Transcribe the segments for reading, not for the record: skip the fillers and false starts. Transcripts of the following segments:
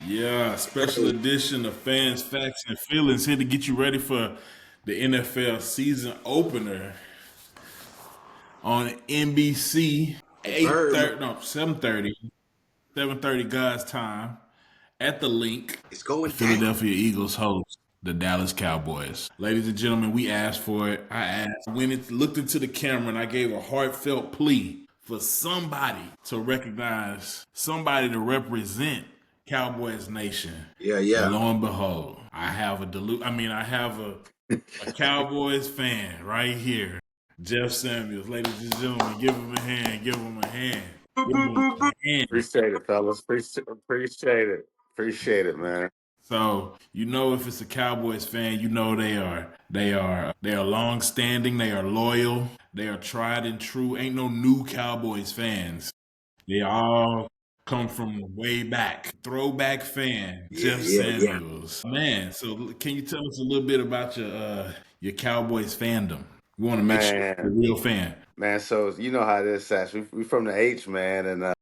Yeah, special edition of Fans, Facts, and Feelings here to get you ready for the NFL season opener on NBC Yes, sir, man. 8:30, no, 7:30, 7:30 God's time at the link. It's The going down. Philadelphia Eagles host the Dallas Cowboys. Ladies and gentlemen, we asked for it. I asked. I went and looked into the camera and I gave a heartfelt plea for somebody to recognize, somebody to represent Cowboys Nation. Yeah, And yeah. lo and behold, I have a Cowboys fan right here. Jeff Samuels. Ladies and gentlemen, give him a hand. Give him a hand. Boop, Give boop, him boop, a boop. hand. Appreciate it, fellas. Appreciate it. Appreciate it, man. So you know if it's a Cowboys fan, you know they are long standing, they are loyal, they are tried and true. Ain't no new Cowboys fans. They all come from way back. Throwback fan, Yeah, Jeff yeah, yeah. Samuels. Man, so can you tell us a little bit about your Cowboys fandom? We want to make sure you're a Man, real fan. man. So you know how this Sash. We from the H, man, and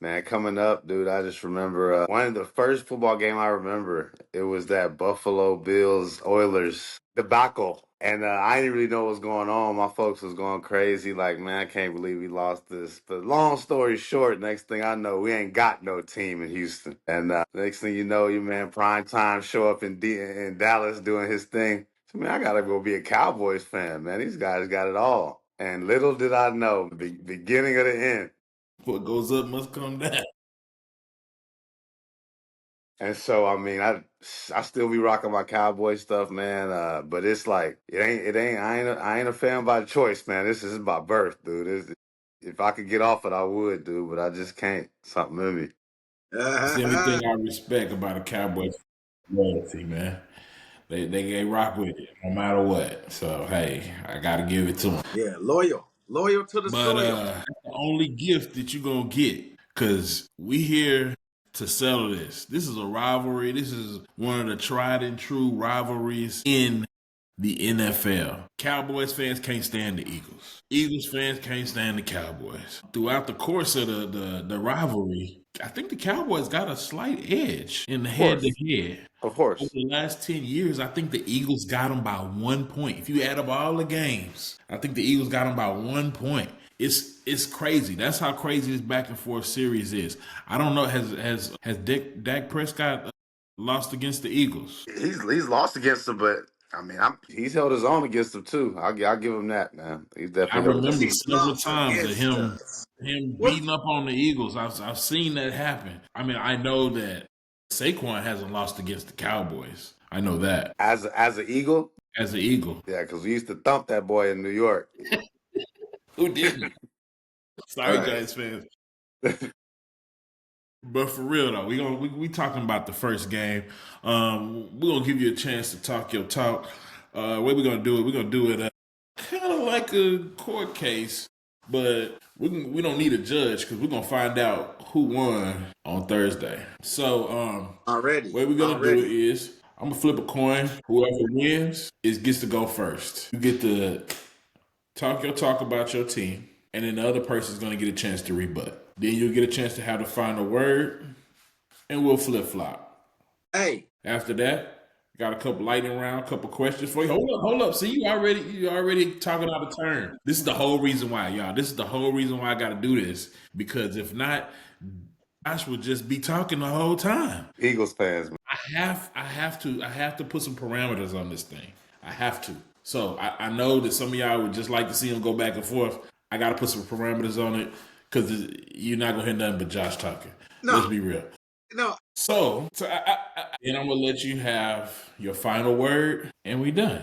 man, coming up, dude. I just remember one of the first football game I remember. It was that Buffalo Bills Oilers debacle, and I didn't really know what was going on. My folks was going crazy, like, man, I can't believe we lost this. But long story short, next thing I know, we ain't got no team in Houston, and next thing you know, your man Prime Time show up in Dallas doing his thing. So, man, I gotta go be a Cowboys fan, man. These guys got it all. And little did I know, the beginning of the end. What goes up must come down. And so I mean I still be rocking my cowboy stuff, man. But it's like it ain't I ain't a fan by choice, man. This is by birth, dude. If I could get off it, I would, dude. But I just can't. Something in me. It's everything I respect about a Cowboys loyalty, man. They rock with it no matter what. So hey, I gotta give it to them. Yeah, loyal. Loyal to the But soil. that's the only gift that you're gonna get. Cause we here to settle this. This is a rivalry. This is one of the tried and true rivalries in the NFL. Cowboys fans can't stand the Eagles. Eagles fans can't stand the Cowboys. Throughout the course of the rivalry, I think the Cowboys got a slight edge in the Of head to course, head. of Over course. the last 10 years, I think the Eagles got them by 1 point. If you add up all the games, I think the Eagles got them by 1 point. It's crazy. That's how crazy this back and forth series is. I don't know. Has Dak Prescott lost against the Eagles? He's lost against them, but I mean he's held his own against them too. I'll give him that, man. He's I definitely held his remember own. He's several lost times of against him what? beating up on the Eagles. I've seen that happen. I mean, I know that Saquon hasn't lost against the Cowboys. I know that As an Eagle, as an Eagle. yeah, because we used to thump that boy in New York. Who didn't? Sorry, Right. Giants fans. But for real though, we talking about the first game. We're gonna give you a chance to talk your talk. What we gonna do it? We're gonna do it kind of like a court case, but we don't need a judge because we're gonna find out who won on Thursday. So Already. what we're gonna do Already. is I'm gonna flip a coin. Whoever wins is gets to go first. You get to talk your talk about your team, and then the other person's gonna get a chance to rebut. Then you'll get a chance to have the final word, and we'll flip flop. Hey, After that, got a couple lightning round, couple questions for you. Hold up. See, you already talking out of turn. This is the whole reason why, y'all. This is the whole reason why I got to do this because if not, Josh would just be talking the whole time. Eagles fans, man. I have to put some parameters on this thing. I have to. So I know that some of y'all would just like to see him go back and forth. I got to put some parameters on it because you're not gonna hear nothing but Josh talking. no, Let's be real. no. So and I'm gonna let you have your final word, and we done.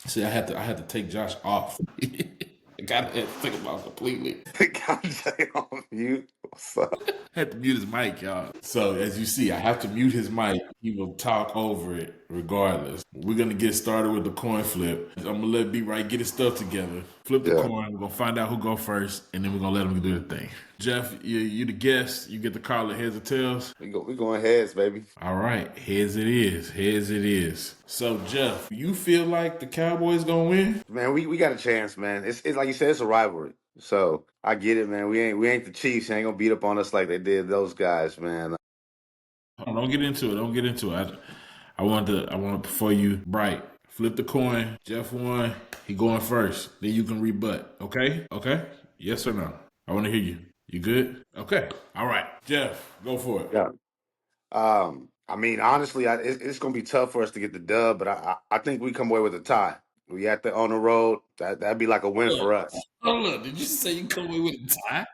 See, I had to take Josh off. I got to think about it completely. Got Jay on mute. What's up? I had to mute his mic, y'all. So as you see, I have to mute his mic. He will talk over it regardless. We're gonna get started with the coin flip. I'm gonna let B Right get his stuff together. Flip the Yeah. coin. We're gonna find out who go first, and then we're gonna let him do the thing. Jeff, you the guest. You get to call it heads or tails. We going heads, baby. All right, heads it is. Heads it is. So Jeff, you feel like the Cowboys gonna win? Man, we got a chance, man. It's like you said, it's a rivalry. So I get it, man. We ain't the Chiefs. They ain't gonna beat up on us like they did those guys, man. Don't get into it. Don't get into it. I want before you bright. Flip the coin. Jeff won. He going first. Then you can rebut. Okay? Okay? Yes or no? I want to hear you. You good? Okay. All right. Jeff, go for it. Yeah. I mean, honestly, it's going to be tough for us to get the dub, but I think we come away with a tie. We at the on the road. That'd be like a win Look, for us. hold up. Did you say you come away with a tie?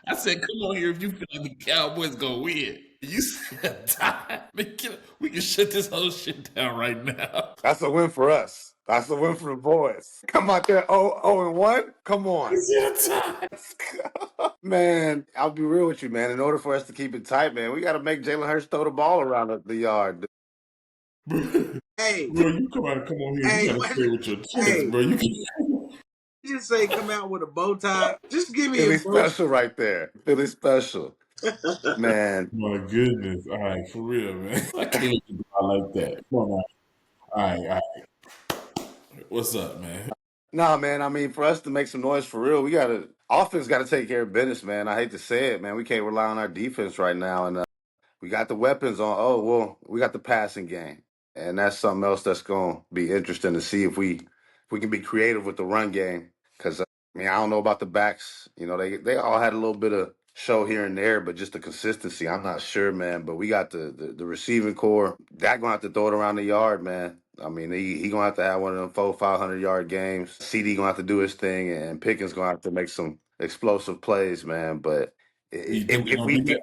I said, come on here if you feel like the Cowboys gonna win. You said tie. We can shut this whole shit down right now. That's a win for us. That's a win for the boys. Come out there 0-1. Come on. You said a tie. Man, I'll be real with you, man. In order for us to keep it tight, man, we got to make Jalen Hurts throw the ball around the yard. Hey, Bro, you come on here. You hey, gotta stay with your chest, hey, bro. You can. you just say come out with a bow tie. Just give me a Philly bow special right there. Philly special. tie. Man. My goodness. All right, for real, man. I can't let you go out like that. Come on now. All right, all right. What's up, man? No, man. I mean, for us to make some noise for real, we gotta offense got to take care of business, man. I hate to say it, man. We can't rely on our defense right now, and we got the weapons on. Oh well, we got the passing game, and that's something else that's going to be interesting to see if we can be creative with the run game. Because I mean, I don't know about the backs. You know, they all had a little bit of show here and there, but just the consistency, I'm not sure, man. But we got the receiving core. That gonna have to throw it around the yard, man. I mean, he gonna have to have one of them 500 yard games. CD gonna have to do his thing, and Pickens gonna have to make some explosive plays, man. But You think they're if gonna do we that?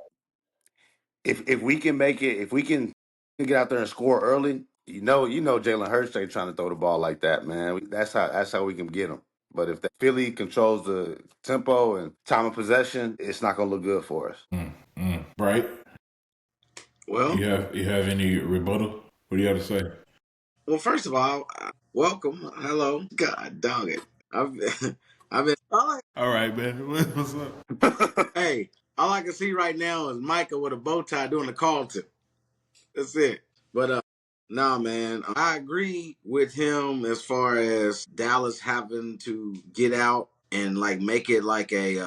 if we can make it, if we can get out there and score early, you know, Jalen Hurts ain't trying to throw the ball like that, man. That's how we can get him. But if the Philly controls the tempo and time of possession, it's not gonna look good for us. Right? Well, You have any rebuttal? What do you have to say? well, first of all, welcome. Hello. God dog it. I've I've been. All right, man. What's up? Hey, all I can see right now is Micah with a bow tie doing the Carlton. That's it. But nah, man, I agree with him as far as Dallas having to get out and like make it like a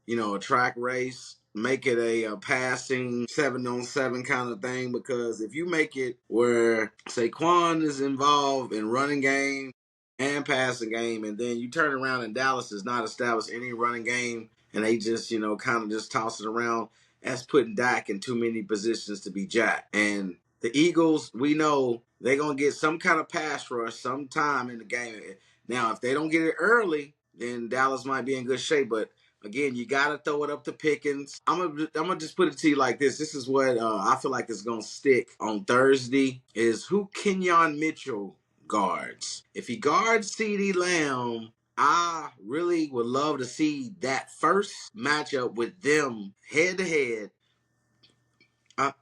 a track race, make it a passing 7-on-7 kind of thing. Because if you make it where Saquon is involved in running game and passing game, and then you turn around and Dallas does not establish any running game, and they just kind of just toss it around, that's putting Dak in too many positions to be Jack. And the Eagles, we know they're gonna get some kind of pass rush sometime in the game. Now, if they don't get it early, then Dallas might be in good shape. But again, you got to throw it up to Pickens. I'm gonna just put it to you like this. This is what I feel like is gonna stick on Thursday is who Kenyon Mitchell guards. If he guards CeeDee Lamb, I really would love to see that first matchup with them head to head.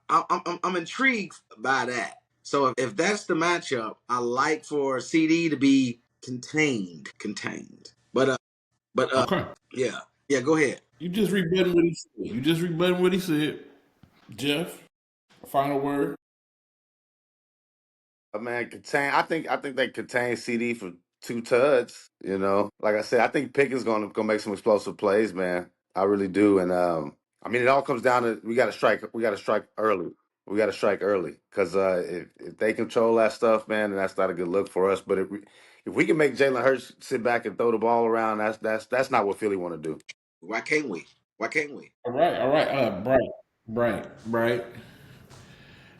I'm intrigued by that. So if that's the matchup, I like for CD to be contained. But Okay. yeah. Go ahead. You just rebutting what he said. You just rebutting what he said. Jeff, final word. Man, I think they contain CD for 2 tuds. You know, like I said, I think Pickens gonna make some explosive plays, man. I really do, and I mean, it all comes down to we got to strike. We got to strike early. We got to strike early because if they control that stuff, man, then that's not a good look for us. But if we can make Jalen Hurts sit back and throw the ball around, that's not what Philly want to do. Why can't we? Why can't we? All right, all right. Bright.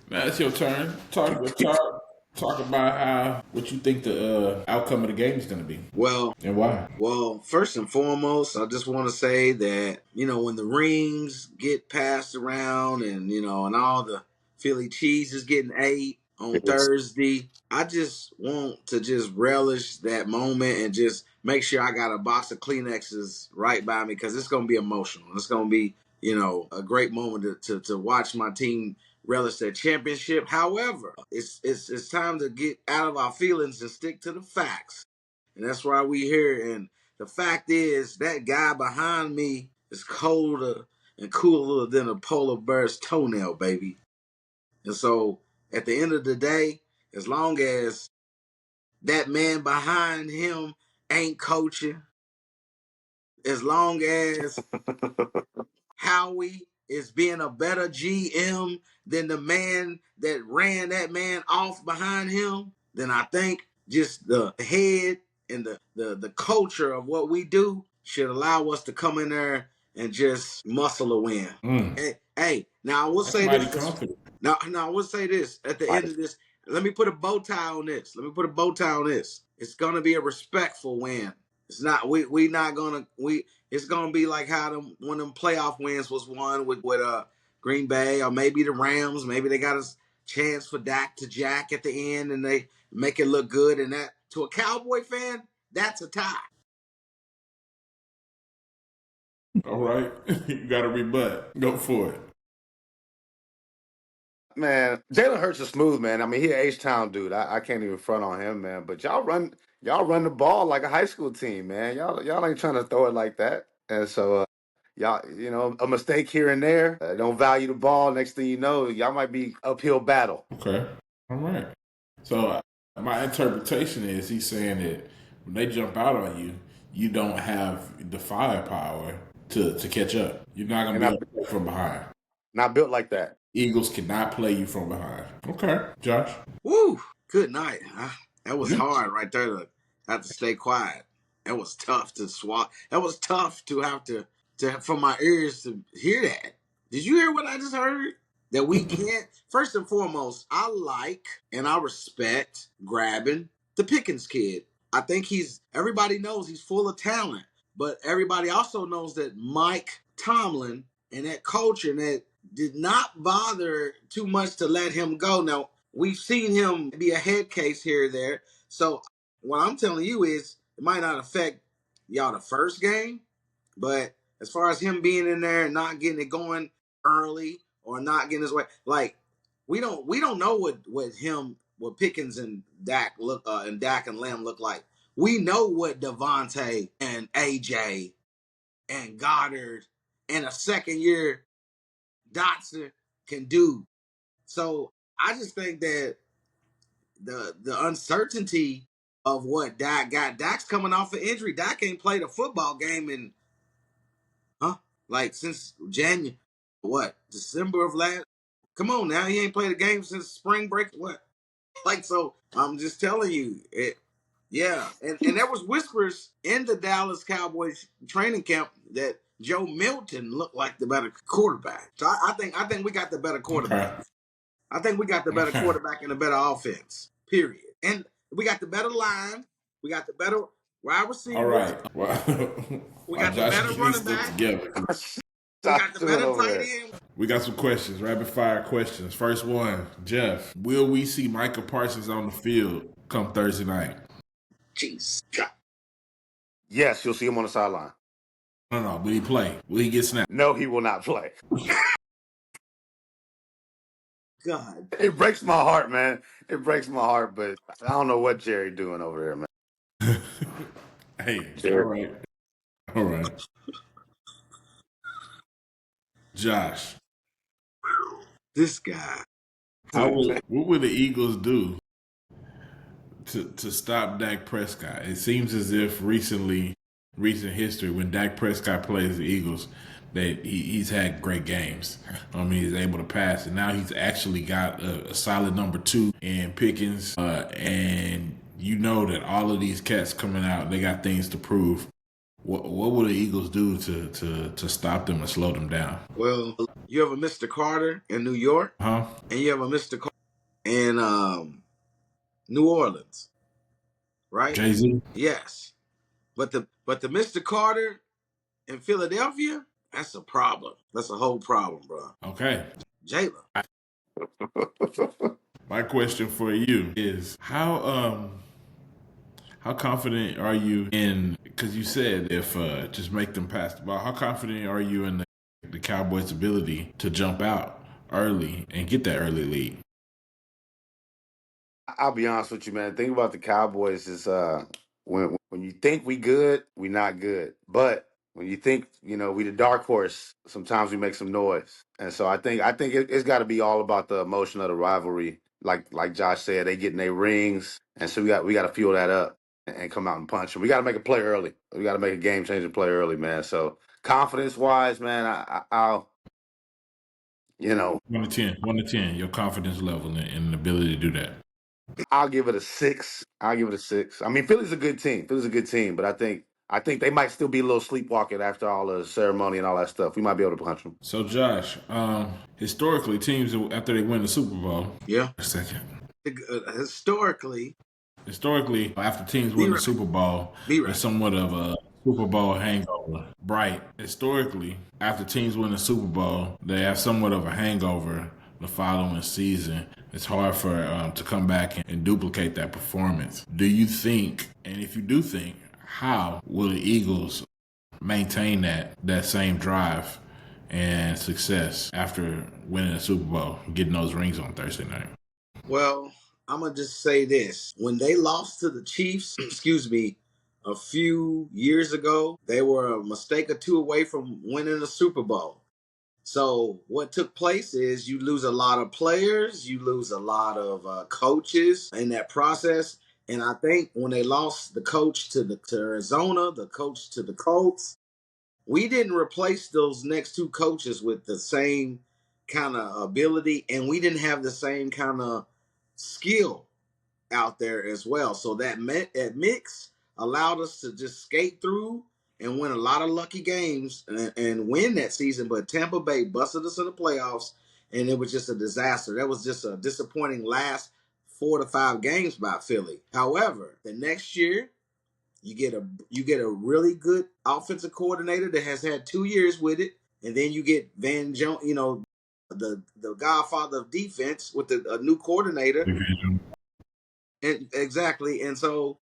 Now it's your turn. Talk about what you think the outcome of the game is going to be Well, and why. first and foremost, I just want to say that when the rings get passed around and all the Philly cheese is getting ate on Yes. Thursday, I just want to just relish that moment and just make sure I got a box of Kleenexes right by me because it's gonna be emotional. It's gonna be a great moment to watch my team relish that championship. However, it's time to get out of our feelings and stick to the facts. And that's why we here. And the fact is, that guy behind me is colder and cooler than a polar bear's toenail, baby. And so, at the end of the day, as long as that man behind him ain't coaching, as long as Howie is being a better GM than the man that ran that man off behind him, then I think just the head and the culture of what we do should allow us to come in there and just muscle a win. Hey, now I will That's say mighty this. confident. Now I will say this at the end of this. Let me put a bow tie on this. It's gonna be a respectful win. It's not we not gonna we. It's gonna be like how one of them playoff wins was won with Green Bay or maybe the Rams. Maybe they got a chance for Dak to jack at the end and they make it look good. And that to a Cowboy fan, that's a tie. All right. You got to rebut. Go for it. Man, Jalen Hurts is smooth, man. I mean, he an H-Town dude. I can't even front on him, man. But y'all run the ball like a high school team, man. Y'all ain't trying to throw it like that. And so y'all, a mistake here and there. Don't value the ball. Next thing you know, y'all might be uphill battle. Okay. All right. So my interpretation is he's saying that when they jump out on you, you don't have the firepower to catch up. You're not going to be able to play from behind. Not built like that. Eagles cannot play you from behind. Okay, Josh. Woo! Good night. That was hard right there to have to stay quiet. That was tough to swallow. That was tough to have to for my ears to hear that. Did you hear what I just heard? That we can't. First and foremost, I like and I respect grabbing the Pickens kid. I think everybody knows he's full of talent, but everybody also knows that Mike Tomlin and that culture and that did not bother too much to let him go. Now, we've seen him be a head case here or there. So what I'm telling you is it might not affect y'all the first game, but as far as him being in there and not getting it going early or not getting his way, like we don't know what Pickens and Dak and Lamb look like. We know what Devontae and AJ and Goddard and a second year Dotson can do. So I just think that the uncertainty of what Dak's coming off an injury. Dak ain't played a football game in like since January, December of last. Come on now, he ain't played a game since spring break. What? Like so, I'm just telling you, yeah. And there was whispers in the Dallas Cowboys training camp that Joe Milton looked like the better quarterback. So I think we got the better quarterback. Okay. I think we got the better quarterback and the better offense. Period. And we got the better line. We got the better wide receivers. All right. Well, we got the better running back. Together. We got the better tight end. We got some questions, rapid fire questions. First one, Jeff. Will we see Micah Parsons on the field come Thursday night? Jeez. Yes, you'll see him on the sideline. No. Will he play? Will he get snapped? No, he will not play. God. It breaks my heart, man. It breaks my heart, but I don't know what Jerry doing over there, man. Hey, Jerry. All right. Josh. This guy. What would the Eagles do to stop Dak Prescott? It seems as if recent history, when Dak Prescott plays the Eagles, that he's had great games. I mean, he's able to pass, and now he's actually got a solid number 2 in Pickens. And you know that all of these cats coming out, they got things to prove. What will the Eagles do to stop them and slow them down? Well, you have a Mr. Carter in New York, and you have a Mr. Carter in New Orleans, right? Jay-Z? Yes, but the Mr. Carter in Philadelphia, that's a problem. That's a whole problem, bro. Okay. Jalen. My question for you is how confident are you in, because you said if just make them pass the ball, how confident are you in the Cowboys' ability to jump out early and get that early lead? I'll be honest with you, man. The thing about the Cowboys is when you think we good, we not good. But when you think, we the dark horse, sometimes we make some noise. And so I think it's got to be all about the emotion of the rivalry. Like Josh said, they getting their rings, and so we got to fuel that up and come out and punch them. We got to make a play early. We got to make a game changing play early, man. So confidence wise, man, You know, 1 to 10. 1 to 10. Your confidence level and ability to do that. I'll give it a 6. I'll give it a 6. I mean, Philly's a good team. Philly's a good team, but I think they might still be a little sleepwalking after all the ceremony and all that stuff. We might be able to punch them. So Josh, historically, teams after they win the Super Bowl. Yeah. A second. Historically, After teams be win the right. Super Bowl, Be there's right. somewhat of a Super Bowl hangover. Bright. Historically, after teams win the Super Bowl, they have somewhat of a hangover the following season. It's hard for to come back and duplicate that performance. Do you think, and if you do think, how will the Eagles maintain that same drive and success after winning the Super Bowl, getting those rings on Thursday night? Well, I'm gonna just say this: when they lost to the Chiefs, excuse me, a few years ago, they were a mistake or two away from winning the Super Bowl. So what took place is you lose a lot of players, you lose a lot of coaches in that process. And I think when they lost the coach to Arizona, the coach to the Colts, we didn't replace those next two coaches with the same kind of ability, and we didn't have the same kind of skill out there as well. So that mix allowed us to just skate through and win a lot of lucky games and win that season. But Tampa Bay busted us in the playoffs, and it was just a disaster. That was just a disappointing last 4 to 5 games by Philly. However, the next year you get a really good offensive coordinator that has had 2 years with it, and then you get Van Jones, the godfather of defense with a new coordinator. And exactly. And so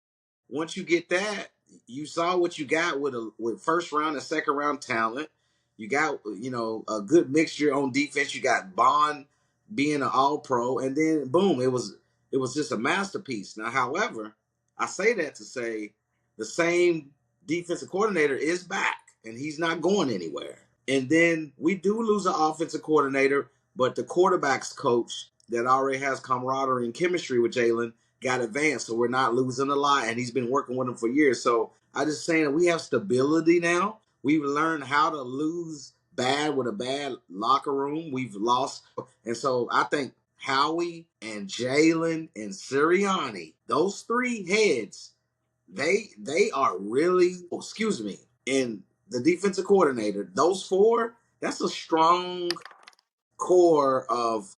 once you get that, you saw what you got with first round and second round talent. You got a good mixture on defense. You got Bond being an all pro, and then boom, it was just a masterpiece. Now, however, I say that to say the same defensive coordinator is back, and he's not going anywhere. And then we do lose an offensive coordinator, but the quarterback's coach that already has camaraderie and chemistry with Jalen got advanced, so we're not losing a lot, and he's been working with him for years. So I just saying that we have stability now. We've learned how to lose bad with a bad locker room. We've lost, and so I think Howie and Jalen and Sirianni, those three heads, they are really, excuse me, and the defensive coordinator, those four, that's a strong core of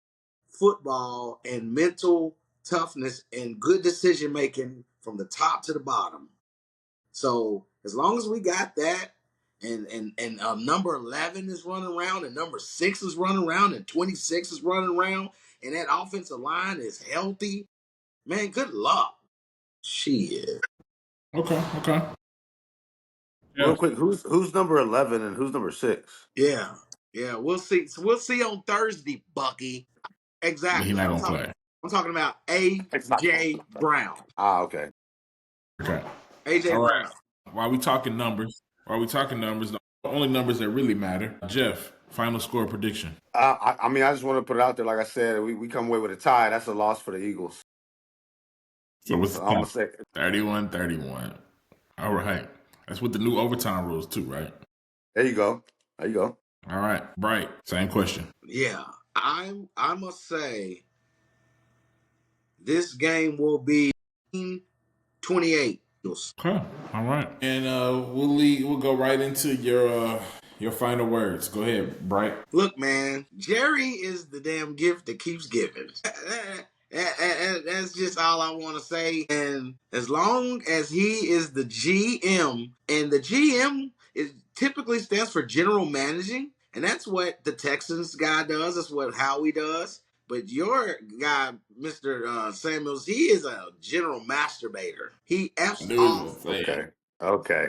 football and mental toughness and good decision making from the top to the bottom. So as long as we got that, and number 11 is running around, and number 6 is running around, and 26 is running around, and that offensive line is healthy, man, good luck. Shit. Okay. Real Yes. quick, who's number 11 and who's number 6? Yeah. Yeah, we'll see. So we'll see on Thursday, Bucky. But he's Exactly. not I'm gonna talking. play. I'm talking about AJ Brown. Okay. Okay. AJ All right. Brown. While we talking numbers, the only numbers that really matter. Jeff, final score prediction. I mean, I just want to put it out there. Like I said, we come away with a tie. That's a loss for the Eagles. So what's So the I'm time? gonna say 31-31. All right. That's with the new overtime rules too, right? there you go. There you go. All right. Bright. Same question. Yeah. I must say this game will be 28. Okay. All right. And we'll go right into your final words. Go ahead, Bright. Look, man, Jerry is the damn gift that keeps giving. That's just all I want to say. And as long as he is the GM, and the GM is typically stands for general managing, and that's what the Texans guy does. That's what Howie does. But your guy, Mr. Samuels, he is a general masturbator. He I f's knew he was off. gonna say it. Okay. Okay.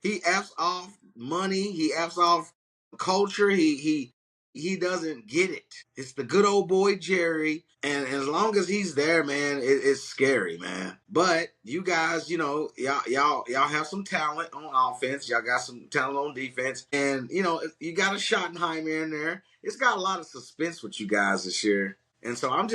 He f's off money. He f's off culture. He doesn't get it. It's the good old boy Jerry, and as long as he's there, man, it's scary, man. But you guys, y'all have some talent on offense. Y'all got some talent on defense, and you got a Schottenheimer in there. It's got a lot of suspense with you guys this year. And so I'm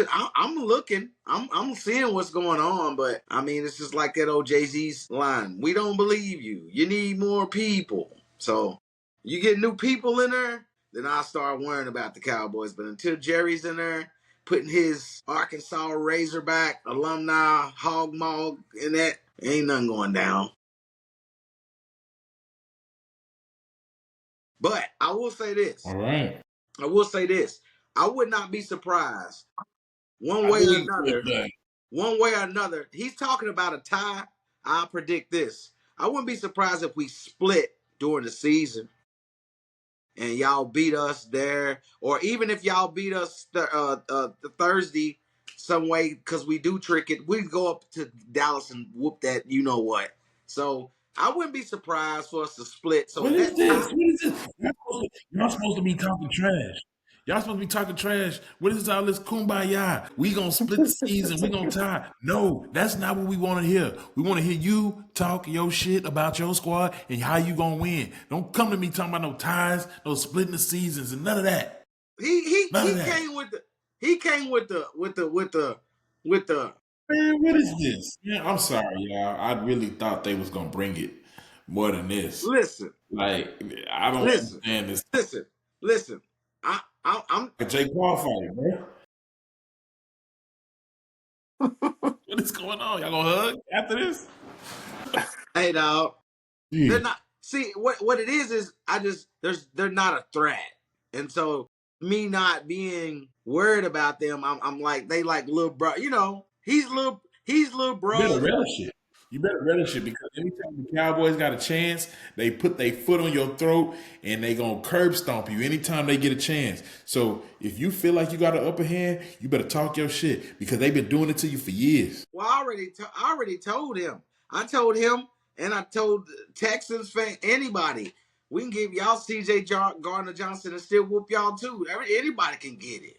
looking, I'm seeing what's going on, but I mean, it's just like that old Jay-Z's line. We don't believe you. You need more people. So you get new people in there, then I'll start worrying about the Cowboys. But until Jerry's in there putting his Arkansas Razorback alumni hog mog in that, ain't nothing going down. But I will say this. All right. I will say this. I would not be surprised one I way knew or you would, another. man. One way or another. He's talking about a tie. I'll predict this. I wouldn't be surprised if we split during the season and y'all beat us there, or even if y'all beat us the Thursday some way because we do trick it, we go up to Dallas and whoop that. You know what? So I wouldn't be surprised for us to split. So What is that this? tie, What is this? Y'all supposed to be talking trash. Y'all supposed to be talking trash. What is all this kumbaya? We gonna split the season. We gonna tie. No, that's not what we want to hear. We want to hear you talk your shit about your squad and how you gonna win. Don't come to me talking about no ties, no splitting the seasons, and none of that. None of he that. came with the Man, what is this? Man, I'm sorry, y'all. I really thought they was gonna bring it more than this. listen. Like, I don't Listen, understand this. listen, listen. I'm. A Jake Paul fight, bro. What is going on? Y'all gonna hug after this? Hey, dog. They're Yeah. not. See what it is I just they're not a threat, and so me not being worried about them, I'm like they like little bro. You know, he's little You better bro. relish it. You better relish it because anytime the Cowboys got a chance, they put their foot on your throat and they gonna curb stomp you anytime they get a chance. So if you feel like you got an upper hand, you better talk your shit because they've been doing it to you for years. Well, I already told him. I told him, and I told Texans fan anybody. We can give y'all C.J. Gardner Johnson and still whoop y'all too. Anybody can get it.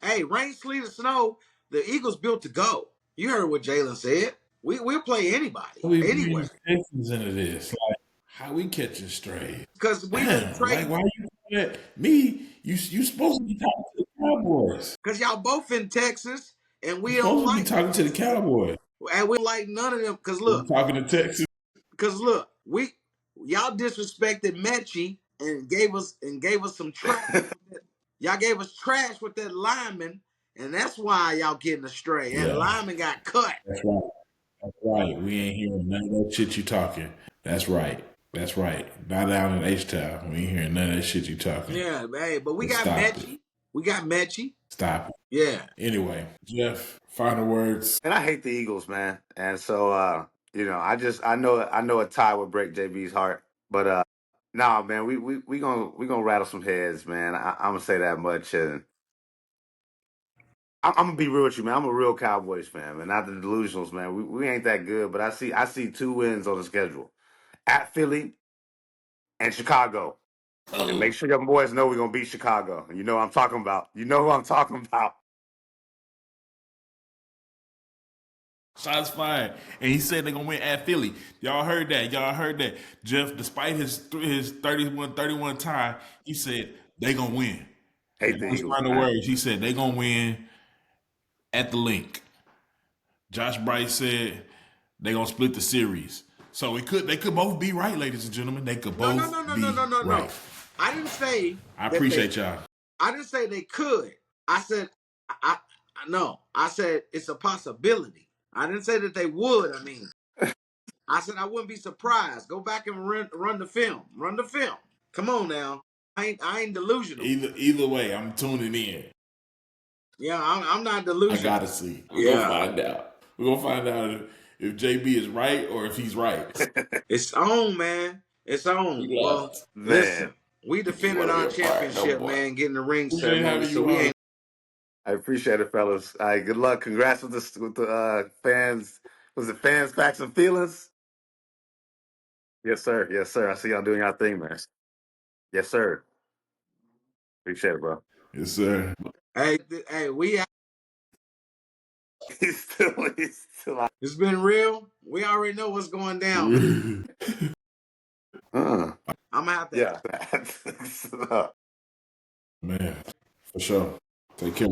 Hey, rain, sleet, or snow. The Eagles built to go. You heard what Jalen said. We'll play anybody We bring anywhere Texans into this. Like, how we catching straight? because we've been Damn, like trading. why you at me? You supposed to be talking to the Cowboys. Because y'all both in Texas, and You we don't supposed to be like talking to the Texas, Cowboys. and we don't like none of them. You talking to Texas? Because look, y'all disrespected Mechie and gave us some trash. Y'all gave us trash with that lineman, and that's why y'all getting astray. That Yeah, lineman got cut. that's right. That's right. We ain't hearing none of that shit you talking. That's right. That's right. Not down in H Town. We ain't hearing none of that shit you talking. Yeah, hey, but we So got stop it. Mechie. We got Mechie. Stop it. Yeah. Anyway, Jeff, final words. And I hate the Eagles, man. And so I know a tie would break JB's heart. But nah, man, we gonna rattle some heads, man. I'm gonna say that much. And I'm gonna be real with you, man. I'm a real Cowboys fan, man. Not the delusionals, man. We ain't that good, but I see 2 wins on the schedule. At Philly and Chicago. And make sure your boys know we're gonna beat Chicago. You know what I'm talking about. You know who I'm talking about. Shots fired. And he said they're gonna win at Philly. Y'all heard that. Y'all heard that. Jeff, despite his 31 tie, he said they gonna win. Hate And the his Eagles, final man. words, he said they gonna win at the link. Josh Bryce said they gonna split the series. So they could both be right, ladies and gentlemen. They could No, no, both no, no, no, be no, no, no. right. I didn't say I that they. appreciate y'all. I didn't say they could. I said no. I said it's a possibility. I didn't say that they would. I mean, I said I wouldn't be surprised. Go back and run the film. Run the film. Come on now. I ain't delusional. Either way, I'm tuning in. Yeah, I'm not I delusional. gotta see. We're gonna Yeah, find out. We're gonna find out if JB is right or if he's right. it's on, man. It's on. We Well, lost. Man, listen, we You defended wanna be our a part? No championship, more. man, getting the ring Appreciate ceremony. having So you we on. ain't. I appreciate it, fellas. All right, good luck. Congrats with the fans. Was it fans, facts, and feelings? Yes, sir. Yes, sir. I see y'all doing your thing, man. Yes, sir. Appreciate it, bro. Yes, sir. Hey, we. He's still out. It's been real. We already know what's going down. Uh, I'm gonna have to. yeah. Man, for sure. Take care.